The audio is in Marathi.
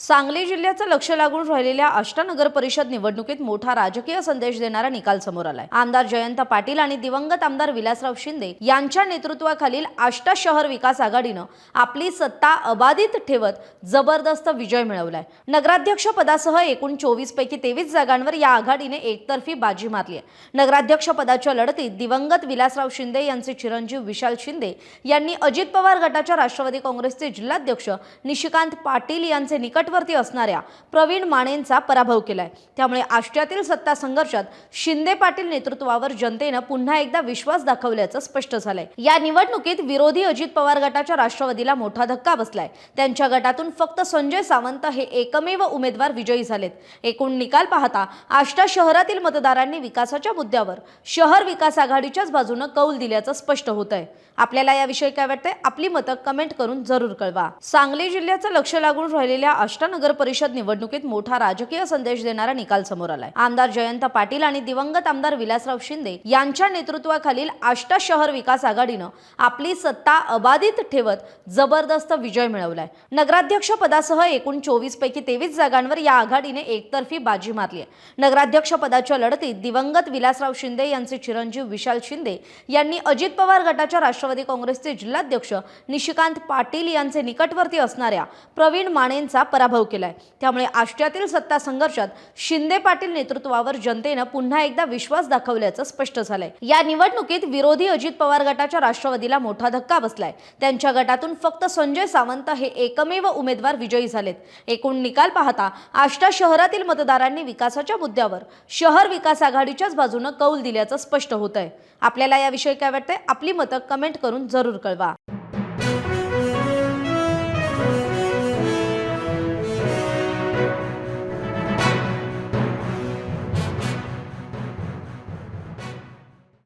सांगली जिल्ह्याचं लक्ष लागून राहिलेल्या आष्टा नगर परिषद निवडणुकीत मोठा राजकीय संदेश देणारा निकाल समोर आलाय। आमदार जयंत पाटील आणि दिवंगत आमदार विलासराव शिंदे यांच्या नेतृत्वाखालील आष्टा शहर विकास आघाडीनं आपली सत्ता अबाधित ठेवत जबरदस्त विजय मिळवलाय। नगराध्यक्ष पदासह एकूण 24 पैकी 23 जागांवर या आघाडीने एकतर्फी बाजी मारली आहे। नगराध्यक्ष पदाच्या लढतीत दिवंगत विलासराव शिंदे यांचे चिरंजीव विशाल शिंदे यांनी अजित पवार गटाच्या राष्ट्रवादी काँग्रेसचे जिल्हाध्यक्ष निशिकांत पाटील यांचे निकटवर्ती असणाऱ्या प्रवीण मानेंचा पराभव केलाय। त्यामुळे आष्ट्यातील सत्ता संघर्षात शिंदे पाटील नेतृत्वावर जनतेने पुन्हा एकदा विश्वास दाखवल्याचं स्पष्ट झालंय। या निवडणुकीत विरोधी अजित पवार गटाच्या राष्ट्रवादीला मोठा धक्का बसलाय। त्यांच्या गटातून फक्त संजय सावंत हे एकमेव उमेदवार विजयी झालेत। एकूण निकाल पाहता आष्टा शहरातील मतदारांनी विकासाच्या मुद्द्यावर शहर विकास आघाडीच्याच बाजूने कौल दिल्याचं स्पष्ट होतंय। आपल्याला याविषयी काय वाटतंय? आपली मतं कमेंट करून जरूर कळवा। सांगली जिल्ह्याचं लक्ष लागून राहिलेल्या आष्टा नगर परिषद निवडणुकीत मोठा राजकीय संदेश देणारा निकाल समोर आलाय। आमदार जयंत पाटील आणि दिवंगत आमदार विलासराव शिंदे यांच्या नेतृत्वाखालील आष्टा शहर विकास आघाडीनं आपली सत्ता अबाधित ठेवत जबरदस्त विजय मिळवलाय। नगराध्यक्ष पदासह एकूण 24 पैकी 23 जागांवर या आघाडीने एकतर्फी बाजी मारली आहे। नगराध्यक्ष पदाच्या लढतीत दिवंगत विलासराव शिंदे यांचे चिरंजीव विशाल शिंदे यांनी अजित पवार गटाच्या राष्ट्रवादी काँग्रेसचे जिल्हाध्यक्ष निशिकांत पाटील यांचे निकटवर्ती असणाऱ्या प्रवीण मानेंचा पराभव केलाय। त्यामुळे आष्ट्यातील सत्ता संघर्षात शिंदे पाटील नेतृत्वावर जनतेने पुन्हा एकदा विश्वास दाखवल्याचं स्पष्ट झालंय। या निवडणुकीत विरोधी अजित पवार गटाच्या राष्ट्रवादीला मोठा धक्का बसलाय। त्यांच्या गटातून फक्त संजय सावंत हे एकमेव उमेदवार विजयी झालेत। एकूण निकाल पाहता आष्टा शहरातील मतदारांनी विकासाच्या मुद्द्यावर शहर विकास आघाडीच्याच बाजूने कौल दिल्याचं स्पष्ट होतंय। आपल्याला याविषयी काय वाटतंय? आपली मतं कमेंट करून जरूर कळवा।